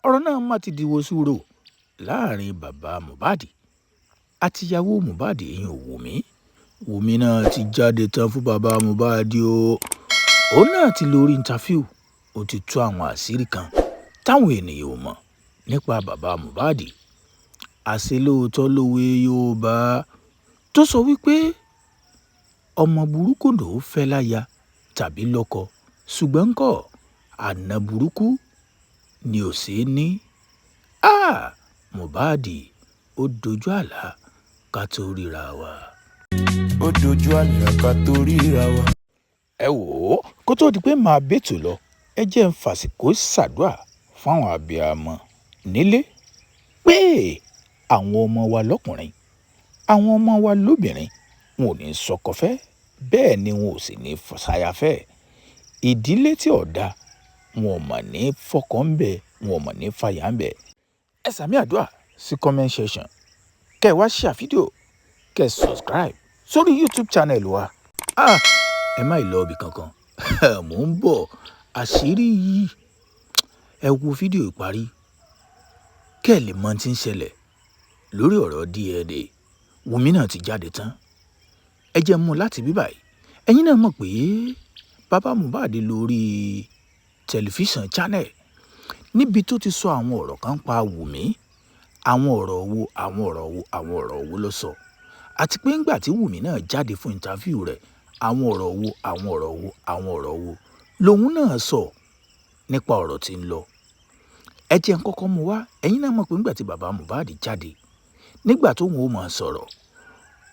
ọ̀rọ̀ náà má ti di wosúrò láàrin bàbá Mohbad àtìyàwó Mohbad ìyẹn Wùmí náà ti jáde tán fún bàbá Mohbad o. Òun náà ti lórí interview ó ti tú àwọn àṣírí kan táwọn ènìyàn ò mọ̀ nípa bàbá Mohbad. Àṣé lóòótọ́ lówe Yorùbá tó sọ wípé ọmọ burúkú ló fẹ́ láya tàbí lọ́kọ ṣùgbọ́n ńkọ́ àna burúkú ni ò sí ní. Mohbad ó dojú àlá ká tó ríra wa. Ó dojú àlá ká tó ríra wa. Ẹ wò ó kó tó di pé màá bètò lọ ẹ jẹ́ ń fàsìkò ṣàdúà fáwọn abiyamọ nílé pé àwọn ọmọ wa lọ́kùnrin àwọn ọmọ wa lóbìnrin wọn ò ní sọkọfẹ́ bẹ́ẹ̀ ni wọn ò sì ní ṣayafẹ́. Ìdílé tí ò dáa wọn ò mọ̀ ní fọkàn ń bẹ wọn ò mọ̀ ní fàyà ń bẹ. Ẹ sàmì àdúà sí comment section kẹ́ ẹ wá share fídíò kẹ́ ẹ subscribe sórí YouTube channel wa. Ẹ má lọ ibì kankan mò ń bọ̀ àṣírí yìí ẹ wo fídíò ìparí kẹ́ ẹ lè mọ tí ń ṣẹlẹ̀ lórí ọ̀rọ̀ DNA. Wùmí náà ti jáde tán ẹ jẹ́ mú láti bí báyìí. Ẹ̀yin náà mọ̀ pé bàbá Mohbad lórí tẹlifíṣàn channel níbi tó ti sọ àwọn ọ̀rọ̀ kan pa Wùmí. Àwọn ọ̀rọ̀ wo ló sọ àti pé ńgbà tí Wùmí náà jáde fún interview rẹ̀ àwọn ọ̀rọ̀ wo lòun náà sọ nípa ọ̀rọ̀ tí ń lọ. Ẹ jẹ́ n kọ́kọ́ mú wá. Ẹ̀yin náà mọ̀ pé ńgbà tí bàbá Mohbad jáde nígbà tóun ó máa sọ̀rọ̀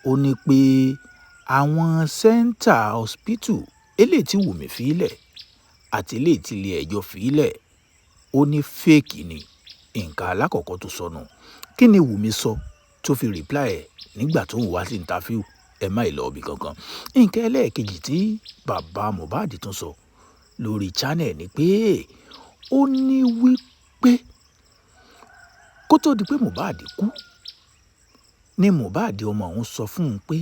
ó ní pé àwọn sẹ́ńtà hospital eléyìí tí Wùmí fi lẹ̀ àti eléyìí tí ilé ẹjọ́ fi lẹ̀ ó ní fake ni. Nǹkan alákọ̀ọ́kọ́ tó sọnù. Kí ni Wùmí sọ tó fi reply ẹ̀ nígbà tó ń wá sí interview? Ẹ má lọ ibì kankan. Nǹkan ẹlẹ́ẹ̀kejì tí bàbá Mohbad tún sọ lórí channel ni pé ó ní wípé kó tó di pé Mohbad kú ni Mohbad ọmọ òun sọ fún un pé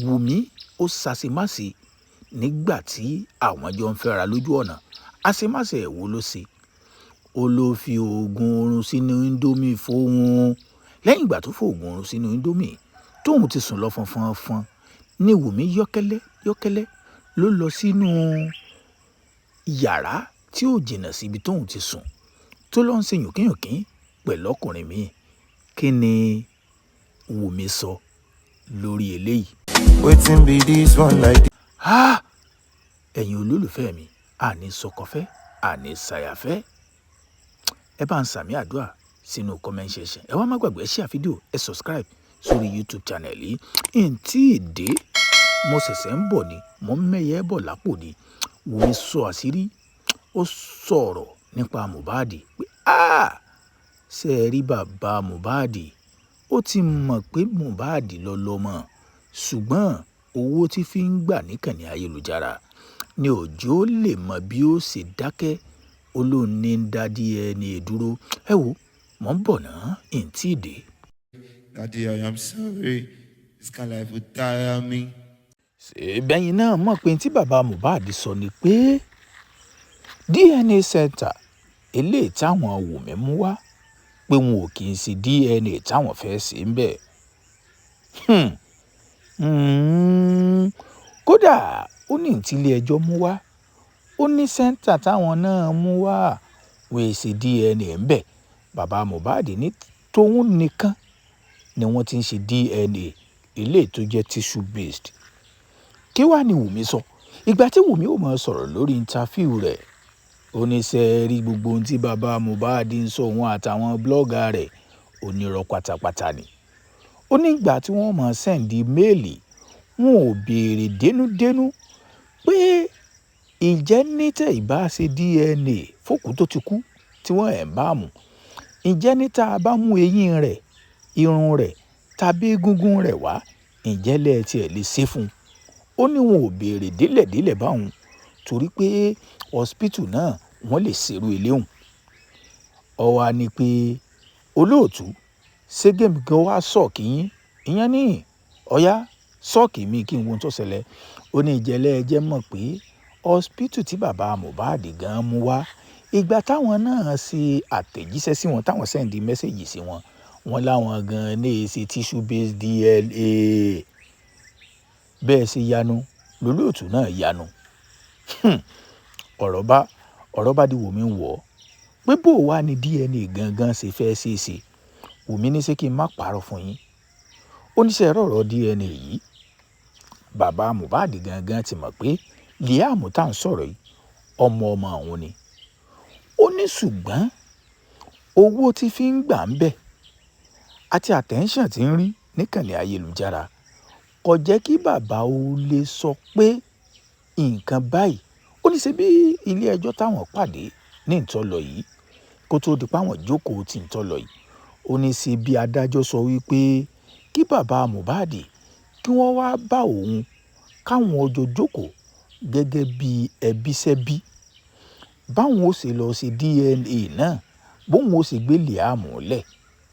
Wùmí ó ṣàṣemáṣe nígbà tí àwọn jọ ń fẹ́ra lójú ọ̀nà. Àṣemáṣe ẹ̀ wo ló ṣe? Ó ló fi oògùn oorun sínú indomie fóun. Lẹ́yìn ìgbà tó fòògùn oorun sínú indomie tóun ti sùn lọ fọnfọnfọn ni Wùmí yọ́kẹ́lẹ́ ló lọ sínú yàrá tí ò jìnnà síbi tóun ti sùn tó lọ ń ṣe yùnkínyùnkín pẹ̀lú ọkùnrin míì. Kí ni Wùmí sọ lórí eléyìí? Wetin be this one like this? Ẹ̀yin olólùfẹ́ mi àní sọkọfẹ́ àní ṣàyàfẹ́. Ẹ bá ń sàmì àdúà sínú comment section. Ẹ wá má gbàgbé share fídíò ẹ subscribe sórí YouTube channel yìí. Ntí ìdè mo ṣẹ̀ṣẹ̀ ń bọ̀ ni mo ń mẹ́yẹ bọ̀ lápò ni. Wùmí sọ àṣírí ó sọ̀rọ̀ nípa Mohbad pé ṣe ẹ rí bàbá Mohbad ó ti mọ̀ pé Mohbad lọ́lọ́mọ ṣùgbọ́n owó tí fi ń gbà níkànnì ayélujára ni òjò lè mọ bí ó ṣe dákẹ́ olóòní ń dá DNA dúró. Ẹ wo mò ń bọ̀ náà ntí ìdè. Daddy, I am sorry. This kind of life will tire me. Ṣèbẹ́yìn náà mọ̀ pé tí bàbá Mohbad sọ ni pé DNA center eléyìí táwọn Wùmí mú wá pé wọn ò kì í ṣe DNA táwọn fẹ́ ṣe ń bẹ̀. Kódà ó ní ìtìlé ẹjọ́ mú wá ó ní center táwọn náà mú wá wọ́n ṣe DNA ń bẹ̀. Bàbá Mohbad ní tóun nìkan ni wọ́n ti ń ṣe DNA eléyìí tó jẹ́ tissue based. Kí wá ni Wùmí sọ? Ìgbà tí Wùmí ò máa sọ̀rọ̀ lórí interview rẹ̀ ó ní ṣe rí gbogbo ohun tí bàbá Mohbad ń sọ òun àtàwọn blogger rẹ̀ onírọ́ pátápátá ni. Ó ní ìgbà tí wọ́n máa send méèlì wọn ò béèrè dénúdénú pé ìjẹ́ nítẹ̀ ìbá ṣe DNA fókù tó ti kú tí wọ́n ẹ̀ ń bá mú. Ìjẹ́ níta bá mú eyín rẹ̀ irun rẹ̀ tàbí egungun rẹ̀ wá ìjẹ́ lẹ́ẹ̀tì ẹ̀ lè ṣe fún un. Ó ní wọn ò béèrè délẹ̀délẹ̀ báwọn torí pé hospital náà wọ́n lè ṣerú eléhùn. Ó wá ní pé olóòtú ségèmí gan wá sọ̀kì yín ìyẹn ní ọ̀yá sọ́ọ̀kì mi kí n wo tó ṣẹlẹ̀. Ó ní ìjẹ́lẹ̀ ẹjẹ́ mọ̀ pé hospital tí bàbá Mohbad gan mú wá ìgbà táwọn náà ṣe àtẹ̀jíṣẹ́ sí wọn táwọn sẹ́ndí mẹ́sẹ̀gì sí wọn wọn láwọn gan-an ní èsì tissue based DNA bẹ́ẹ̀ ṣe yanu lólóòtú náà yanu ọ̀rọ̀ bá di Wùmí wọ̀ pé bó wá ní DNA gangan ṣe fẹ́ ṣe é ṣe Wùmí ní ṣé kí n má parọ́ fún yín oníṣẹ́ ọ̀rọ̀ DNA yìí bàbá Mohbad gangan ti mọ̀ pé Liam tá à ń sọ̀rọ̀ yìí ọmọ òun ni ó ní ṣùgbọ́n owó tí fi ń gbà ń bẹ̀ àti attention tí ń rí níkànnì ayélujára kò jẹ́ kí bàbá ó lè sọ pé nǹkan báyìí ó ní ṣe bí ilé ẹjọ́ táwọn pàdé ní ìtọ́lọ yìí kó tó di páwọn jókòó tí ìtọ́lọ yìí ó ní ṣe bí adájọ́ sọ wípé kí bàbá Mohbad kí wọ́n wá bá òun káwọn ọjọ́ jókòó gẹ́gẹ́ bí ẹbí sẹ́bí báwọn ó ṣe lọ ṣe DNA náà bóun ó ṣe gbé Liam lẹ̀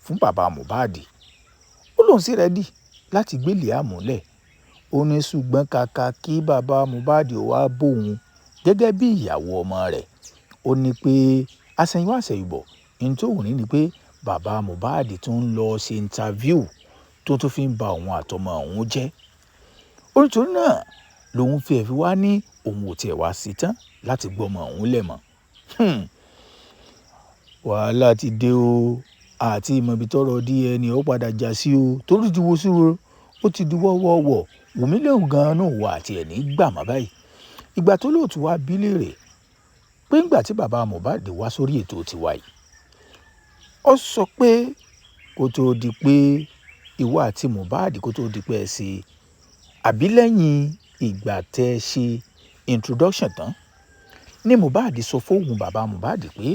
fún bàbá Mohbad ó lóun sì rẹ́dì láti gbé Liam lẹ̀ ó ní ṣùgbọ́n kàkà kí bàbá Mohbad wá bóun gẹ́gẹ́ bí ìyàwó ọmọ rẹ̀ ó ní pé àṣẹ̀yìnwá àṣẹ̀yìnbọ̀ ní tó wù ní ni pé bàbá Mohbad tún ń lọ ṣe interview tó tún fi ń ba òun àtọmọ òun jẹ́ nítorí náà lòun fi ẹ̀fí wá ní òun ò tiẹ̀ wá sí tán láti gbọ́mọ òun lẹ̀ mọ́ wàhálà ti dé o àti ìmọ̀bí tọrọ DNA ó padà já sí o torí ti wo sí o ó ti di wọ́wọ́wọ́ Wùmí lẹ́hùn gan-an náà wà àti ẹ̀ ní gbà má báyìí ìgbà tó lóòtú wá bí léèrè pé ńgbà tí bàbá Mohbad wá sórí ètò tiwa yìí ó sọ pé kó tó di pé ìwọ àti Mohbad kó tó di pé ẹ ṣe àbí lẹ́yìn ìgbà tẹ́ ẹ ṣe introduction tán ní Mohbad sọ fóun bàbá Mohbad pé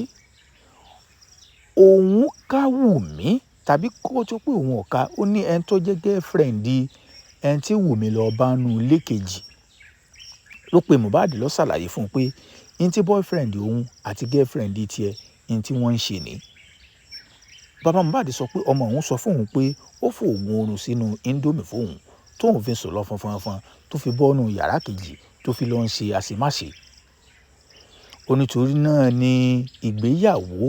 òun ká Wùmí tàbí kó tó pé òun ọ̀ka ó ní ẹni tó jẹ́ girlfriend ẹni tí Wùmí lọ bá nu ilé kejì ló pe Mohbad lọ ṣàlàyé fún un pé ní tí boyfriend òun àti girlfriend tiẹ̀ ní tí wọ́n ń ṣe ni bàbá Mohbad sọ pé ọmọ òun sọ fóun pé ó fòògùn oorun sínú indomie fóun tóun fi sùn lọ fọnfọnfọn tó fi bọ́nú yàrá kejì tó fi lọ ń ṣe àṣemáṣe onítorí náà ni ìgbéyàwó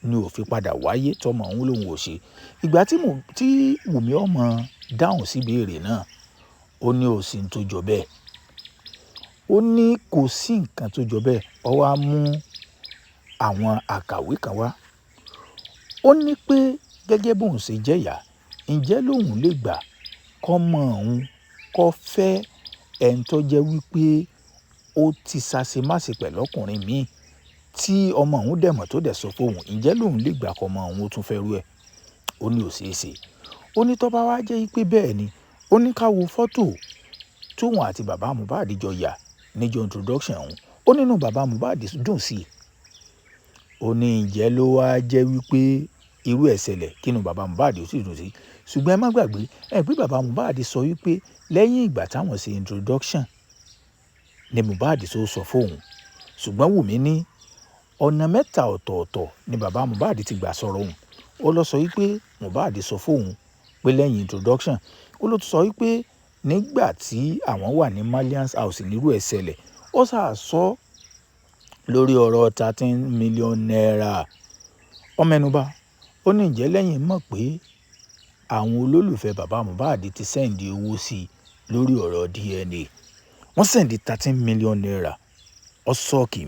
ni ò fi padà wáyé tọmọ òun lòun ò ṣe ìgbà tí Wùmí ọmọ dáhùn sí ìbéèrè náà ó ní ò sí tó jọ bẹ́ẹ̀ ó ní kò sí nǹkan tó jọ bẹ́ẹ̀ ó wá mú àwọn àkàwé kan wá ó ní pé gẹ́gẹ́ bóun ṣe jẹ́yà ǹjẹ́ lòun lè gbà kọ́mọ òun kó fẹ́ ẹni tó jẹ́ wípé ó ti ṣàṣemáṣe pẹ̀lú ọkùnrin míì tí ọmọ òun dẹ̀mọ̀ tó dẹ̀ sọ fóun ǹjẹ́ lòun lè gbà kọ́mọ òun ó tún fẹ́ rú ẹ̀ ó ní ò ṣeé ṣe ó ní tó bá wá jẹ́ pé bẹ́ẹ̀ ni ó ní ká wo fọ́tò tóun àti bàbá Mohbad jọ yà níjọ introduction òun ó nínú bàbá Mohbad dùn sí i ó ní ǹjẹ́ ló wá jẹ́ wípé irú ẹ̀ ṣẹlẹ̀ kínú bàbá Mohbad ó sì dùn sí ṣùgbọ́n ẹ má gbàgbé ẹ pé bàbá Mohbad sọ wípé lẹ́yìn ìgbà táwọn ṣe introduction ni Mohbad tó sọ fóun ṣùgbọ́n Wùmí ní ọ̀nà mẹ́ta ọ̀tọ̀ọ̀tọ̀ ni bàbá Mohbad ti gbà sọ̀rọ̀ òun ó lọ sọ wípé Mohbad sọ fóun pé lẹ́yìn introduction ó ló tún sọ wípé nígbà tí àwọn wà ní Malians house nírú ẹ̀ ṣẹlẹ̀ ó sọ lórí ọ̀rọ̀ 13 million naira ọmẹnuba ó ní ǹjẹ́ lẹ́yìn mọ̀ pé àwọn olólùfẹ́ bàbá Mohbad ti sẹ́ǹdì owó sí i lórí ọ̀rọ̀ DNA wọ́n sẹ́ǹdì 13 million naira ó sọ́ọ̀kì